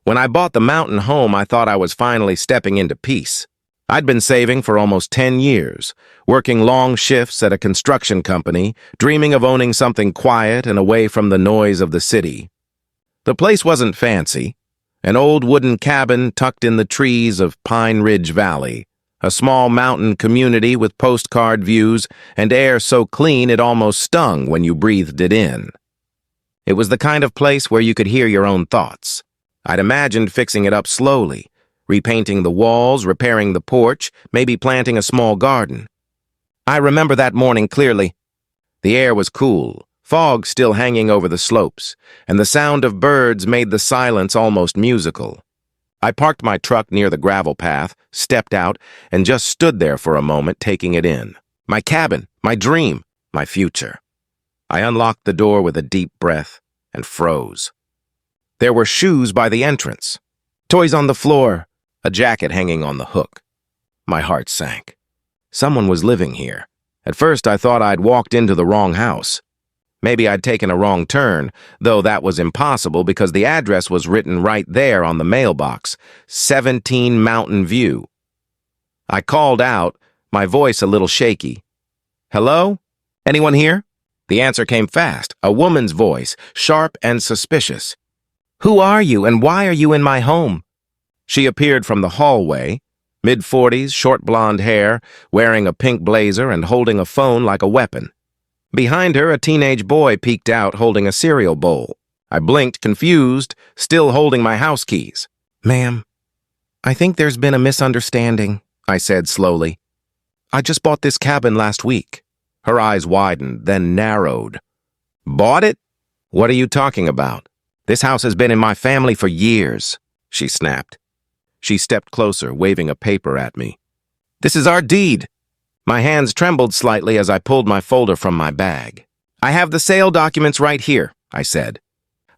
When I bought the mountain home, I thought I was finally stepping into peace. I'd been saving for almost 10 years, working long shifts at a construction company, dreaming of owning something quiet and away from the noise of the city. The place wasn't fancy. An old wooden cabin tucked in the trees of Pine Ridge Valley, a small mountain community with postcard views and air so clean it almost stung when you breathed it in. It was the kind of place where you could hear your own thoughts. I'd imagined fixing it up slowly, repainting the walls, repairing the porch, maybe planting a small garden. I remember that morning clearly. The air was cool, fog still hanging over the slopes, and the sound of birds made the silence almost musical. I parked my truck near the gravel path, stepped out, and just stood there for a moment taking it in. My cabin, my dream, my future. I unlocked the door with a deep breath and froze. There were shoes by the entrance, toys on the floor, a jacket hanging on the hook. My heart sank. Someone was living here. At first, I thought I'd walked into the wrong house. Maybe I'd taken a wrong turn, though that was impossible because the address was written right there on the mailbox, 17 Mountain View. I called out, my voice a little shaky. "Hello? Anyone here?" The answer came fast, a woman's voice, sharp and suspicious. "Who are you, and why are you in my home?" She appeared from the hallway, mid-40s, short blonde hair, wearing a pink blazer and holding a phone like a weapon. Behind her, a teenage boy peeked out holding a cereal bowl. I blinked, confused, still holding my house keys. "Ma'am, I think there's been a misunderstanding," I said slowly. "I just bought this cabin last week." Her eyes widened, then narrowed. "Bought it? What are you talking about? This house has been in my family for years," she snapped. She stepped closer, waving a paper at me. "This is our deed." My hands trembled slightly as I pulled my folder from my bag. "I have the sale documents right here," I said.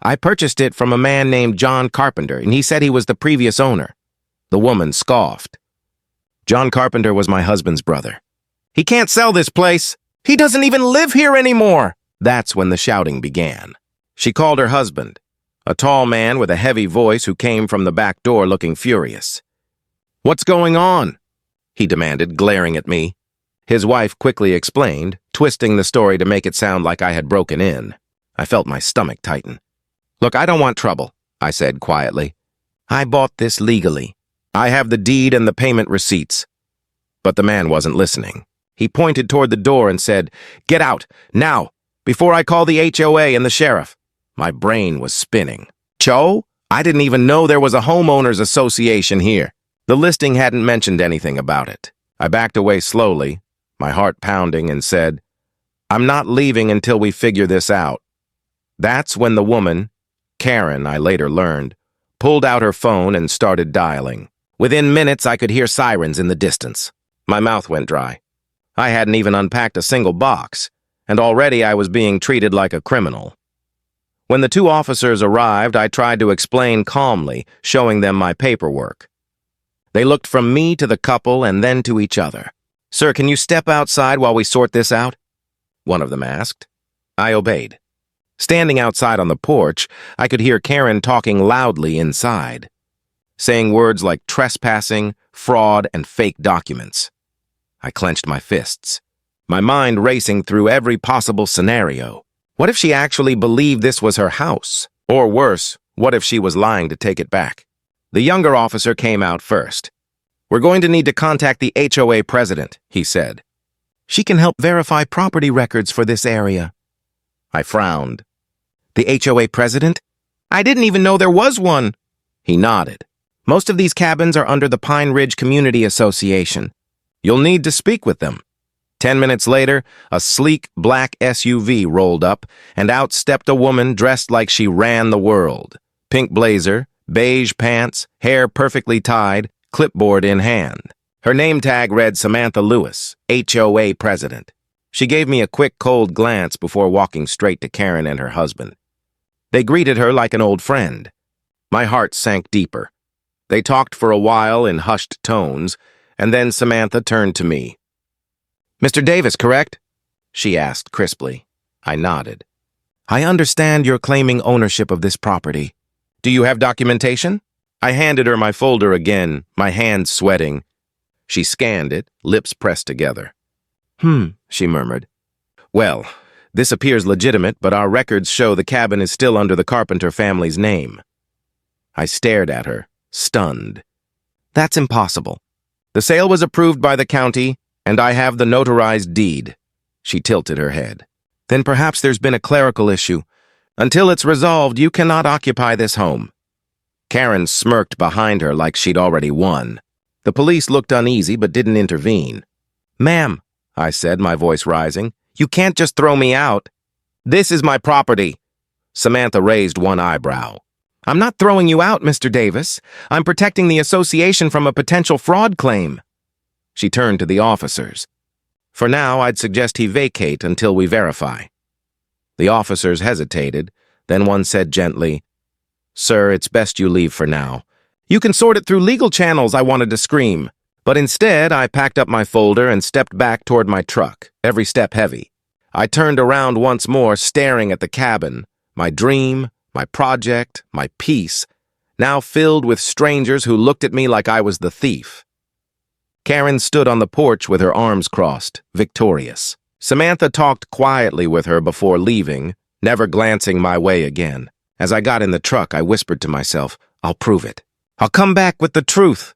"I purchased it from a man named John Carpenter, and he said he was the previous owner." The woman scoffed. "John Carpenter was my husband's brother." "He can't sell this place. He doesn't even live here anymore." That's when the shouting began. She called her husband, a tall man with a heavy voice who came from the back door looking furious. "What's going on?" he demanded, glaring at me. His wife quickly explained, twisting the story to make it sound like I had broken in. I felt my stomach tighten. "Look, I don't want trouble," I said quietly. "I bought this legally. I have the deed and the payment receipts." But the man wasn't listening. He pointed toward the door and said, "Get out, now, before I call the HOA and the sheriff." My brain was spinning. Cho? I didn't even know there was a homeowners association here. The listing hadn't mentioned anything about it. I backed away slowly, my heart pounding, and said, "I'm not leaving until we figure this out." That's when the woman, Karen, I later learned, pulled out her phone and started dialing. Within minutes, I could hear sirens in the distance. My mouth went dry. I hadn't even unpacked a single box, and already I was being treated like a criminal. When the two officers arrived, I tried to explain calmly, showing them my paperwork. They looked from me to the couple and then to each other. "Sir, can you step outside while we sort this out?" one of them asked. I obeyed. Standing outside on the porch, I could hear Karen talking loudly inside, saying words like trespassing, fraud, and fake documents. I clenched my fists, my mind racing through every possible scenario. What if she actually believed this was her house? Or worse, what if she was lying to take it back? The younger officer came out first. "We're going to need to contact the HOA president," he said. "She can help verify property records for this area." I frowned. "The HOA president? I didn't even know there was one." He nodded. "Most of these cabins are under the Pine Ridge Community Association. You'll need to speak with them." 10 minutes later, a sleek black SUV rolled up, and out stepped a woman dressed like she ran the world. Pink blazer, beige pants, hair perfectly tied, clipboard in hand. Her name tag read Samantha Lewis, HOA president. She gave me a quick, cold glance before walking straight to Karen and her husband. They greeted her like an old friend. My heart sank deeper. They talked for a while in hushed tones, and then Samantha turned to me. "Mr. Davis, correct?" she asked crisply. I nodded. "I understand you're claiming ownership of this property. Do you have documentation?" I handed her my folder again, my hands sweating. She scanned it, lips pressed together. She murmured. Well, this appears legitimate, but our records show the cabin is still under the Carpenter family's name. I stared at her, stunned. That's impossible. The sale was approved by the county, and I have the notarized deed. She tilted her head. Then perhaps there's been a clerical issue. Until it's resolved, you cannot occupy this home. Karen smirked behind her like she'd already won. The police looked uneasy but didn't intervene. Ma'am, I said, my voice rising, you can't just throw me out. This is my property. Samantha raised one eyebrow. I'm not throwing you out, Mr. Davis. I'm protecting the association from a potential fraud claim. She turned to the officers. For now, I'd suggest he vacate until we verify. The officers hesitated. Then one said gently, Sir, it's best you leave for now. You can sort it through legal channels, I wanted to scream. But instead, I packed up my folder and stepped back toward my truck, every step heavy. I turned around once more, staring at the cabin, my dream, my project, my peace, now filled with strangers who looked at me like I was the thief. Karen stood on the porch with her arms crossed, victorious. Samantha talked quietly with her before leaving, never glancing my way again. As I got in the truck, I whispered to myself, I'll prove it. I'll come back with the truth.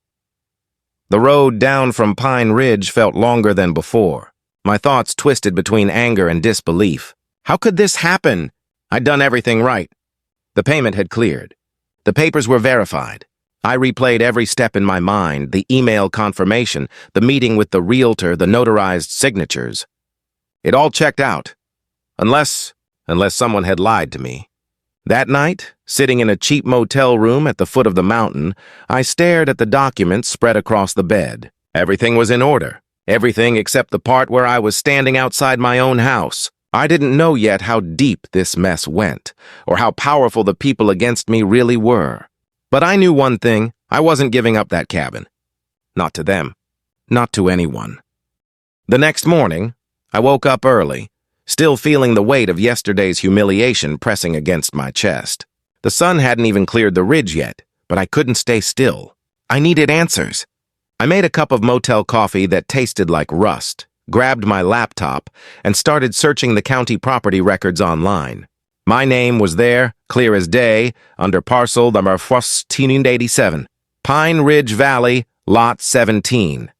The road down from Pine Ridge felt longer than before. My thoughts twisted between anger and disbelief. How could this happen? I'd done everything right. The payment had cleared. The papers were verified. I replayed every step in my mind, the email confirmation, the meeting with the realtor, the notarized signatures. It all checked out. Unless someone had lied to me. That night, sitting in a cheap motel room at the foot of the mountain, I stared at the documents spread across the bed. Everything was in order. Everything except the part where I was standing outside my own house. I didn't know yet how deep this mess went, or how powerful the people against me really were. But I knew one thing, I wasn't giving up that cabin. Not to them. Not to anyone. The next morning, I woke up early, still feeling the weight of yesterday's humiliation pressing against my chest. The sun hadn't even cleared the ridge yet, but I couldn't stay still. I needed answers. I made a cup of motel coffee that tasted like rust, grabbed my laptop, and started searching the county property records online. My name was there, clear as day, under parcel number 1487, Pine Ridge Valley, Lot 17.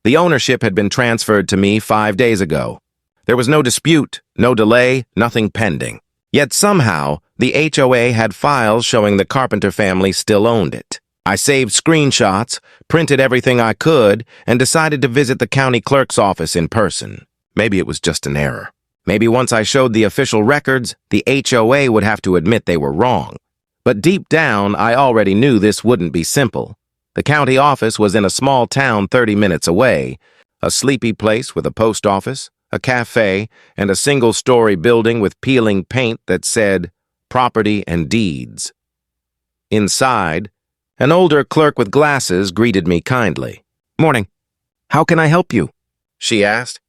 The ownership had been transferred to me 5 days ago. There was no dispute, no delay, nothing pending. Yet somehow, the HOA had files showing the Carpenter family still owned it. I saved screenshots, printed everything I could, and decided to visit the county clerk's office in person. Maybe it was just an error. Maybe once I showed the official records, the HOA would have to admit they were wrong. But deep down, I already knew this wouldn't be simple. The county office was in a small town 30 minutes away, a sleepy place with a post office, a cafe, and a single-story building with peeling paint that said, Property and Deeds. Inside, an older clerk with glasses greeted me kindly. Morning. How can I help you? She asked.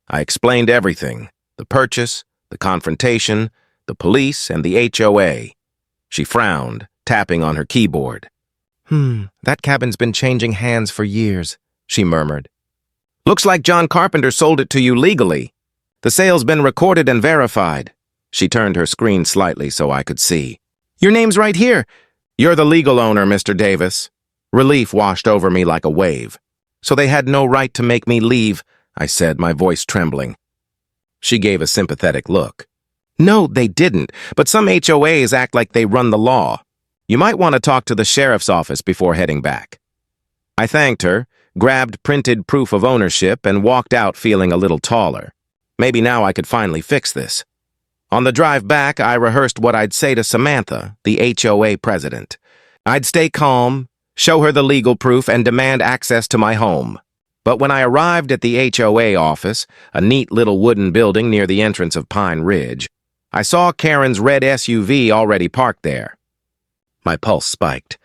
I explained everything, the purchase, the confrontation, the police, and the HOA. She frowned, tapping on her keyboard. That cabin's been changing hands for years, she murmured. Looks like John Carpenter sold it to you legally. The sale's been recorded and verified. She turned her screen slightly so I could see. Your name's right here. You're the legal owner, Mr. Davis. Relief washed over me like a wave. So they had no right to make me leave, I said, my voice trembling. She gave a sympathetic look. No, they didn't, but some HOAs act like they run the law. You might want to talk to the sheriff's office before heading back. I thanked her, grabbed printed proof of ownership, and walked out feeling a little taller. Maybe now I could finally fix this. On the drive back, I rehearsed what I'd say to Samantha, the HOA president. I'd stay calm, show her the legal proof, and demand access to my home. But when I arrived at the HOA office, a neat little wooden building near the entrance of Pine Ridge, I saw Karen's red SUV already parked there. My pulse spiked.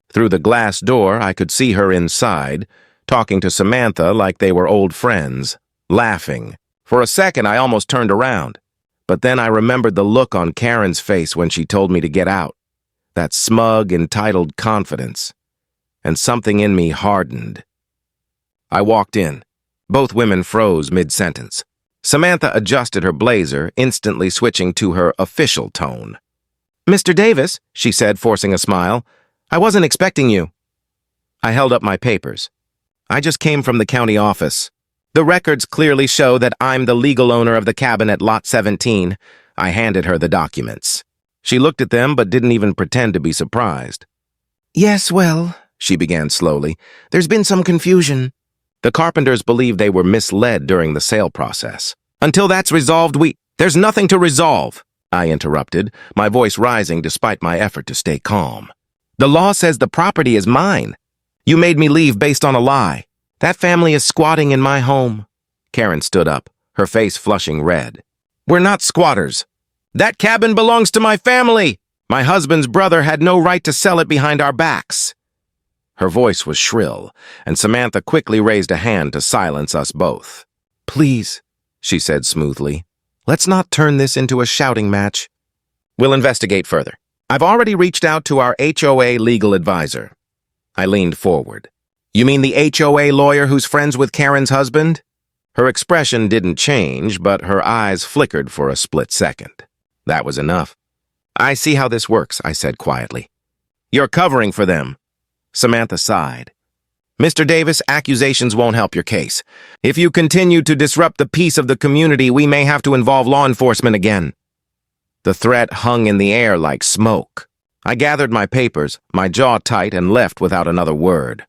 Through the glass door, I could see her inside, talking to Samantha like they were old friends, laughing. For a second, I almost turned around. But then I remembered the look on Karen's face when she told me to get out. that smug, entitled confidence, and something in me hardened. I walked in. Both women froze mid-sentence. Samantha adjusted her blazer, instantly switching to her official tone. "Mr. Davis," she said, forcing a smile, "I wasn't expecting you." I held up my papers. "I just came from the county office. The records clearly show that I'm the legal owner of the cabin at Lot 17. I handed her the documents. She looked at them but didn't even pretend to be surprised. "Yes, well," she began slowly, "there's been some confusion." The Carpenters believe they were misled during the sale process. "Until that's resolved, There's nothing to resolve," I interrupted, my voice rising despite my effort to stay calm. "The law says the property is mine. You made me leave based on a lie. That family is squatting in my home." Karen stood up, her face flushing red. "We're not squatters. That cabin belongs to my family. My husband's brother had no right to sell it behind our backs." Her voice was shrill, and Samantha quickly raised a hand to silence us both. "Please," she said smoothly, "let's not turn this into a shouting match. We'll investigate further. I've already reached out to our HOA legal advisor." I leaned forward. "You mean the HOA lawyer who's friends with Karen's husband?" Her expression didn't change, but her eyes flickered for a split second. That was enough. "I see how this works," I said quietly. "You're covering for them." Samantha sighed. "Mr. Davis, accusations won't help your case. If you continue to disrupt the peace of the community, we may have to involve law enforcement again." The threat hung in the air like smoke. I gathered my papers, my jaw tight, and left without another word.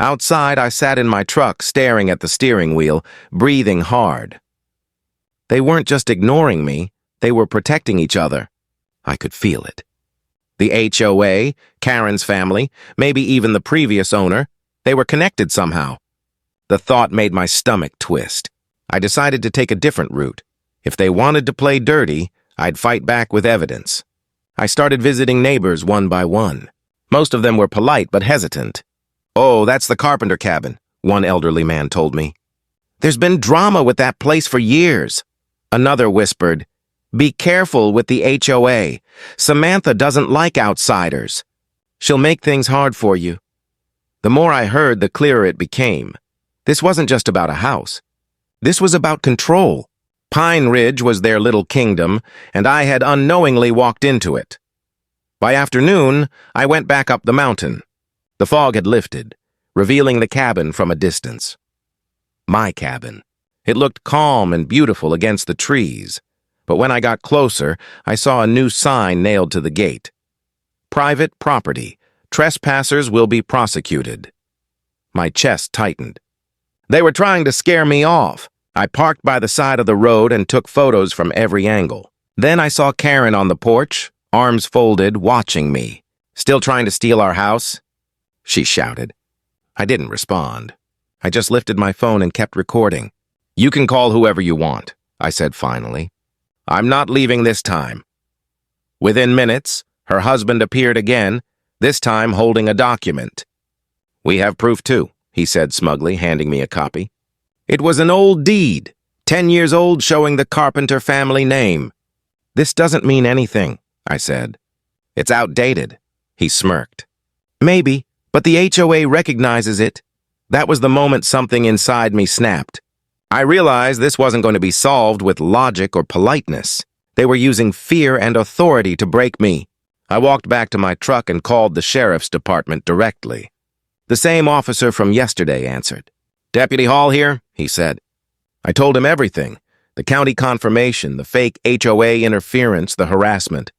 Outside, I sat in my truck, staring at the steering wheel, breathing hard. They weren't just ignoring me, they were protecting each other. I could feel it. The HOA, Karen's family, maybe even the previous owner, they were connected somehow. The thought made my stomach twist. I decided to take a different route. If they wanted to play dirty, I'd fight back with evidence. I started visiting neighbors one by one. Most of them were polite but hesitant. "Oh, that's the Carpenter cabin," one elderly man told me. "There's been drama with that place for years." Another whispered, "Be careful with the HOA. Samantha doesn't like outsiders. She'll make things hard for you." The more I heard, the clearer it became. This wasn't just about a house. This was about control. Pine Ridge was their little kingdom, and I had unknowingly walked into it. By afternoon, I went back up the mountain. The fog had lifted, revealing the cabin from a distance. My cabin. It looked calm and beautiful against the trees. But when I got closer, I saw a new sign nailed to the gate. "Private property. Trespassers will be prosecuted." My chest tightened. They were trying to scare me off. I parked by the side of the road and took photos from every angle. Then I saw Karen on the porch, arms folded, watching me. "Still trying to steal our house?" she shouted. I didn't respond. I just lifted my phone and kept recording. "You can call whoever you want," I said finally. "I'm not leaving this time." Within minutes, her husband appeared again, this time holding a document. "We have proof too," he said smugly, handing me a copy. It was an old deed, 10 years old, showing the Carpenter family name. "This doesn't mean anything," I said. "It's outdated," he smirked. "Maybe, but the HOA recognizes it." That was the moment something inside me snapped. I realized this wasn't going to be solved with logic or politeness. They were using fear and authority to break me. I walked back to my truck and called the sheriff's department directly. The same officer from yesterday answered. "Deputy Hall here," he said. I told him everything. The county confirmation, the fake HOA interference, the harassment.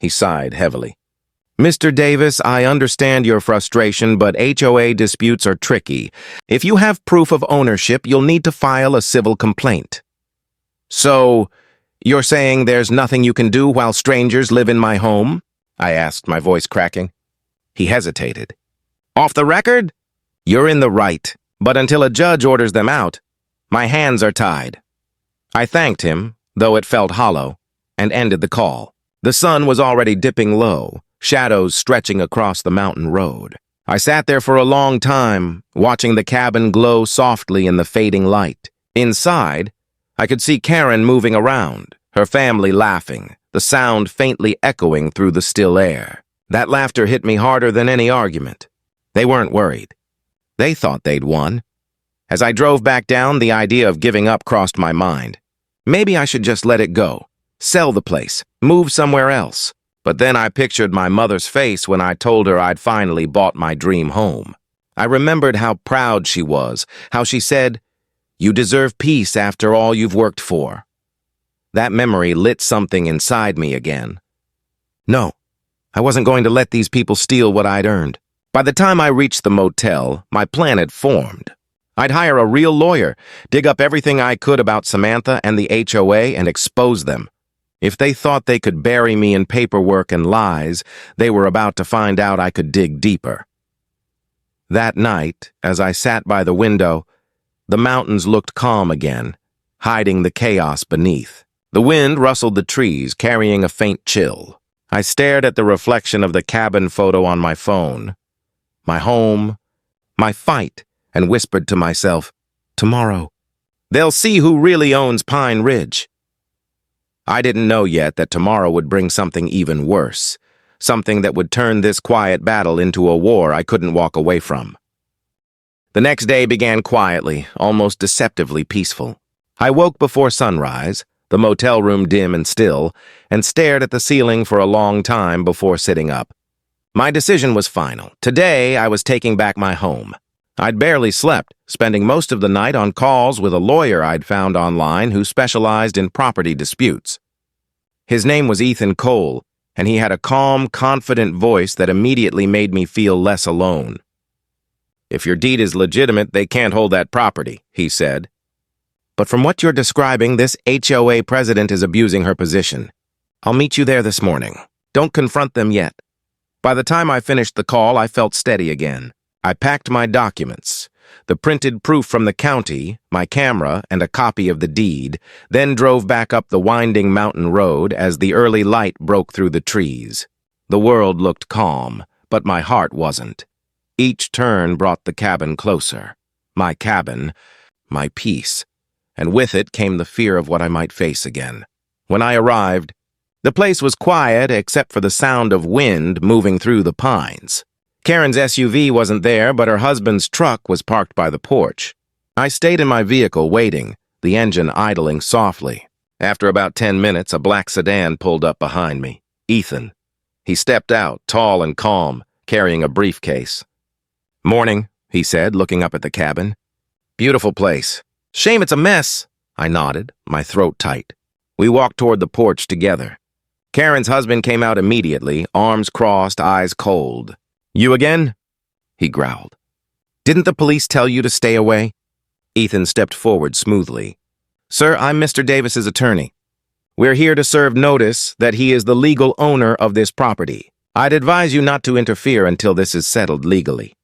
He sighed heavily. "Mr. Davis, I understand your frustration, but HOA disputes are tricky. If you have proof of ownership, you'll need to file a civil complaint." "So, you're saying there's nothing you can do while strangers live in my home?" I asked, my voice cracking. He hesitated. "Off the record? You're in the right, but until a judge orders them out, my hands are tied." I thanked him, though it felt hollow, and ended the call. The sun was already dipping low, shadows stretching across the mountain road. I sat there for a long time, watching the cabin glow softly in the fading light. Inside, I could see Karen moving around, her family laughing, the sound faintly echoing through the still air. That laughter hit me harder than any argument. They weren't worried. They thought they'd won. As I drove back down, the idea of giving up crossed my mind. Maybe I should just let it go, sell the place, move somewhere else. But then I pictured my mother's face when I told her I'd finally bought my dream home. I remembered how proud she was, how she said, "You deserve peace after all you've worked for." That memory lit something inside me again. No, I wasn't going to let these people steal what I'd earned. By the time I reached the motel, my plan had formed. I'd hire a real lawyer, dig up everything I could about Samantha and the HOA, and expose them. If they thought they could bury me in paperwork and lies, they were about to find out I could dig deeper. That night, as I sat by the window, the mountains looked calm again, hiding the chaos beneath. The wind rustled the trees, carrying a faint chill. I stared at the reflection of the cabin photo on my phone. My home, my fight, and whispered to myself, tomorrow, they'll see who really owns Pine Ridge. I didn't know yet that tomorrow would bring something even worse, something that would turn this quiet battle into a war I couldn't walk away from. The next day began quietly, almost deceptively peaceful. I woke before sunrise, the motel room dim and still, and stared at the ceiling for a long time before sitting up. My decision was final. Today, I was taking back my home. I'd barely slept, spending most of the night on calls with a lawyer I'd found online who specialized in property disputes. His name was Ethan Cole, and he had a calm, confident voice that immediately made me feel less alone. "If your deed is legitimate, they can't hold that property," he said. "But from what you're describing, this HOA president is abusing her position. I'll meet you there this morning. Don't confront them yet." By the time I finished the call, I felt steady again. I packed my documents, the printed proof from the county, my camera, and a copy of the deed, then drove back up the winding mountain road as the early light broke through the trees. The world looked calm, but my heart wasn't. Each turn brought the cabin closer. My cabin, my peace, and with it came the fear of what I might face again. When I arrived, the place was quiet except for the sound of wind moving through the pines. Karen's SUV wasn't there, but her husband's truck was parked by the porch. I stayed in my vehicle waiting, the engine idling softly. After about 10 minutes, a black sedan pulled up behind me. Ethan. He stepped out, tall and calm, carrying a briefcase. "Morning," he said, looking up at the cabin. "Beautiful place. Shame it's a mess." I nodded, my throat tight. We walked toward the porch together. Karen's husband came out immediately, arms crossed, eyes cold. "You again?" he growled. "Didn't the police tell you to stay away?" Ethan stepped forward smoothly. "Sir, I'm Mr. Davis's attorney. We're here to serve notice that he is the legal owner of this property. I'd advise you not to interfere until this is settled legally."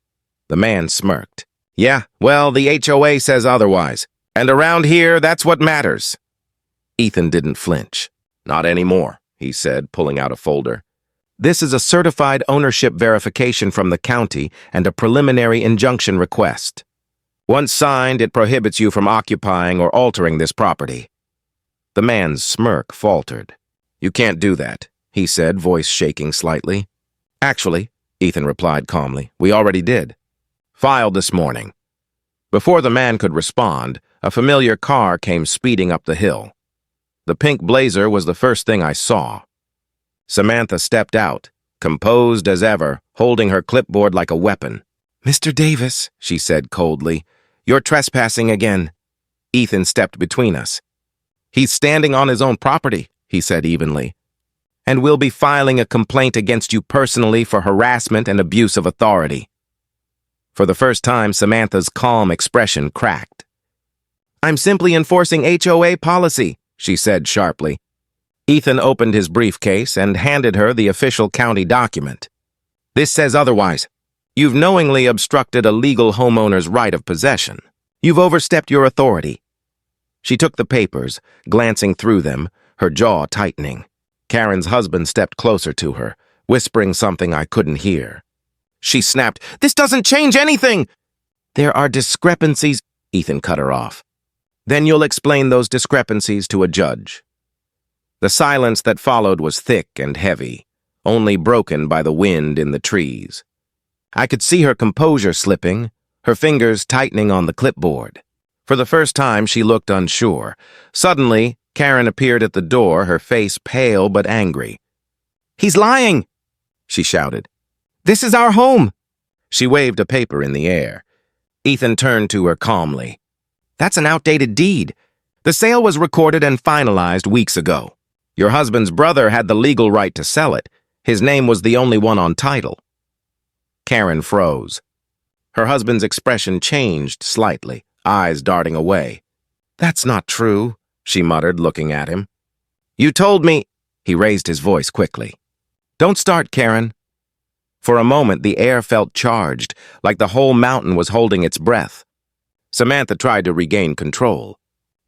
The man smirked. "Yeah, well, the HOA says otherwise. And around here, that's what matters." Ethan didn't flinch. "Not anymore," he said, pulling out a folder. "This is a certified ownership verification from the county and a preliminary injunction request. Once signed, it prohibits you from occupying or altering this property." The man's smirk faltered. "You can't do that," he said, voice shaking slightly. "Actually," Ethan replied calmly, "we already did. Filed this morning." Before the man could respond, a familiar car came speeding up the hill. The pink Blazer was the first thing I saw. Samantha stepped out, composed as ever, holding her clipboard like a weapon. "Mr. Davis," she said coldly, "you're trespassing again." Ethan stepped between us. "He's standing on his own property," he said evenly, "and we'll be filing a complaint against you personally for harassment and abuse of authority." For the first time, Samantha's calm expression cracked. "I'm simply enforcing HOA policy," she said sharply. Ethan opened his briefcase and handed her the official county document. "This says otherwise. You've knowingly obstructed a legal homeowner's right of possession. You've overstepped your authority." She took the papers, glancing through them, her jaw tightening. Karen's husband stepped closer to her, whispering something I couldn't hear. She snapped, "This doesn't change anything!" "There are discrepancies," Ethan cut her off. "Then you'll explain those discrepancies to a judge." The silence that followed was thick and heavy, only broken by the wind in the trees. I could see her composure slipping, her fingers tightening on the clipboard. For the first time, she looked unsure. Suddenly, Karen appeared at the door, her face pale but angry. "He's lying!" she shouted. "This is our home!" She waved a paper in the air. Ethan turned to her calmly. "That's an outdated deed. The sale was recorded and finalized weeks ago. Your husband's brother had the legal right to sell it. His name was the only one on title." Karen froze. Her husband's expression changed slightly, eyes darting away. "That's not true," she muttered, looking at him. "You told me—" He raised his voice quickly. "Don't start, Karen." For a moment, the air felt charged, like the whole mountain was holding its breath. Samantha tried to regain control.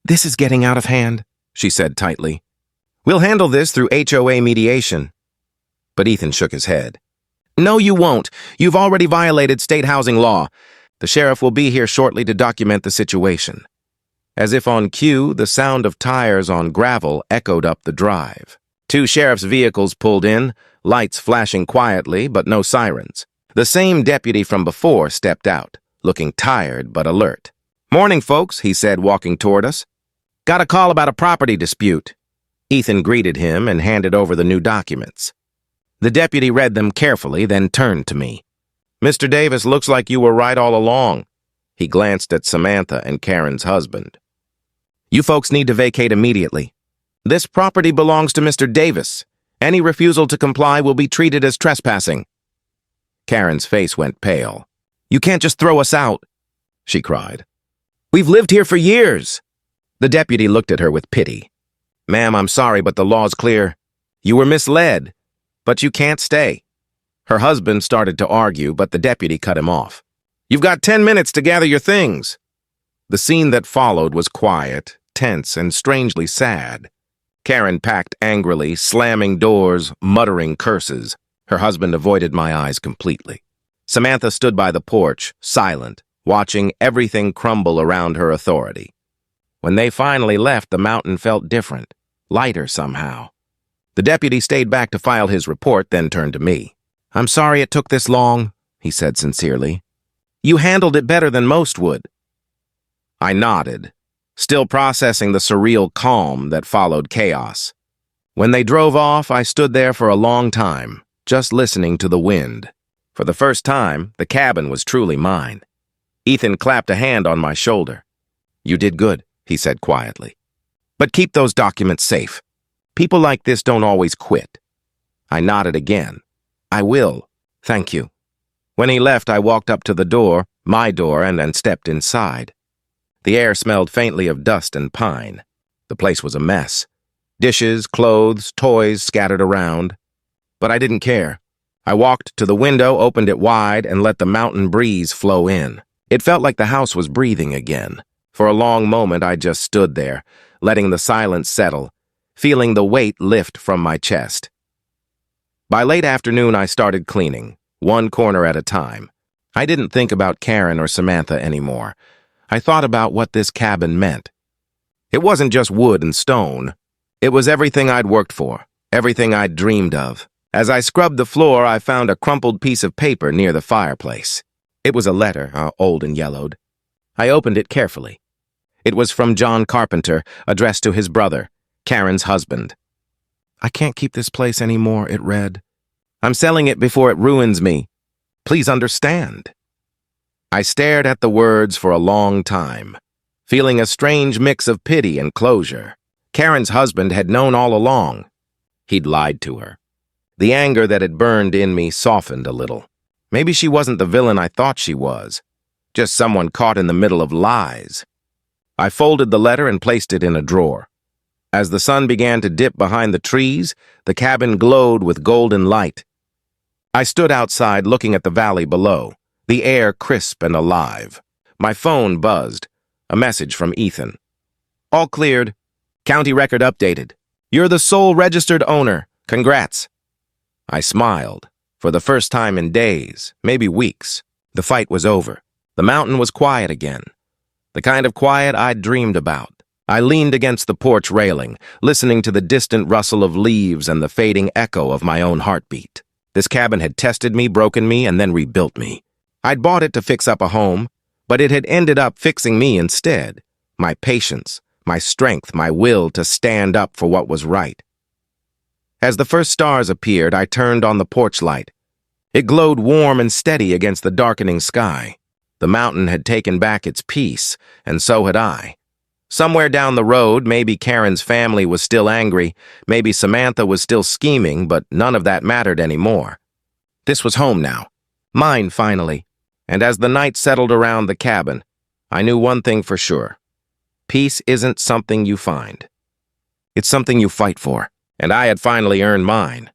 "This is getting out of hand," she said tightly. "We'll handle this through HOA mediation." But Ethan shook his head. "No, you won't. You've already violated state housing law. The sheriff will be here shortly to document the situation." As if on cue, the sound of tires on gravel echoed up the drive. 2 sheriff's vehicles pulled in, lights flashing quietly, but no sirens. The same deputy from before stepped out, looking tired but alert. "Morning, folks," he said, walking toward us. "Got a call about a property dispute." Ethan greeted him and handed over the new documents. The deputy read them carefully, then turned to me. "Mr. Davis, looks like you were right all along." He glanced at Samantha and Karen's husband. "You folks need to vacate immediately. This property belongs to Mr. Davis. Any refusal to comply will be treated as trespassing." Karen's face went pale. "You can't just throw us out," she cried. "We've lived here for years." The deputy looked at her with pity. "Ma'am, I'm sorry, but the law's clear. You were misled, but you can't stay." Her husband started to argue, but the deputy cut him off. "You've got 10 minutes to gather your things." The scene that followed was quiet, tense, and strangely sad. Karen packed angrily, slamming doors, muttering curses. Her husband avoided my eyes completely. Samantha stood by the porch, silent, watching everything crumble around her authority. When they finally left, the mountain felt different, lighter somehow. The deputy stayed back to file his report, then turned to me. "I'm sorry it took this long," he said sincerely. "You handled it better than most would." I nodded, still processing the surreal calm that followed chaos. When they drove off, I stood there for a long time, just listening to the wind. For the first time, the cabin was truly mine. Ethan clapped a hand on my shoulder. "You did good," he said quietly. "But keep those documents safe. People like this don't always quit." I nodded again. "I will. Thank you." When he left, I walked up to the door, my door, and then stepped inside. The air smelled faintly of dust and pine. The place was a mess. Dishes, clothes, toys scattered around. But I didn't care. I walked to the window, opened it wide, and let the mountain breeze flow in. It felt like the house was breathing again. For a long moment, I just stood there, letting the silence settle, feeling the weight lift from my chest. By late afternoon, I started cleaning, one corner at a time. I didn't think about Karen or Samantha anymore. I thought about what this cabin meant. It wasn't just wood and stone. It was everything I'd worked for, everything I'd dreamed of. As I scrubbed the floor, I found a crumpled piece of paper near the fireplace. It was a letter, old and yellowed. I opened it carefully. It was from John Carpenter, addressed to his brother, Karen's husband. "I can't keep this place anymore," it read. "I'm selling it before it ruins me. Please understand." I stared at the words for a long time, feeling a strange mix of pity and closure. Karen's husband had known all along. He'd lied to her. The anger that had burned in me softened a little. Maybe she wasn't the villain I thought she was, just someone caught in the middle of lies. I folded the letter and placed it in a drawer. As the sun began to dip behind the trees, the cabin glowed with golden light. I stood outside looking at the valley below, the air crisp and alive. My phone buzzed, a message from Ethan. "All cleared. County record updated. You're the sole registered owner. Congrats." I smiled. For the first time in days, maybe weeks, the fight was over. The mountain was quiet again. The kind of quiet I'd dreamed about. I leaned against the porch railing, listening to the distant rustle of leaves and the fading echo of my own heartbeat. This cabin had tested me, broken me, and then rebuilt me. I'd bought it to fix up a home, but it had ended up fixing me instead. My patience, my strength, my will to stand up for what was right. As the first stars appeared, I turned on the porch light. It glowed warm and steady against the darkening sky. The mountain had taken back its peace, and so had I. Somewhere down the road, maybe Karen's family was still angry, maybe Samantha was still scheming, but none of that mattered anymore. This was home now. Mine, finally. And as the night settled around the cabin, I knew one thing for sure. Peace isn't something you find. It's something you fight for, and I had finally earned mine.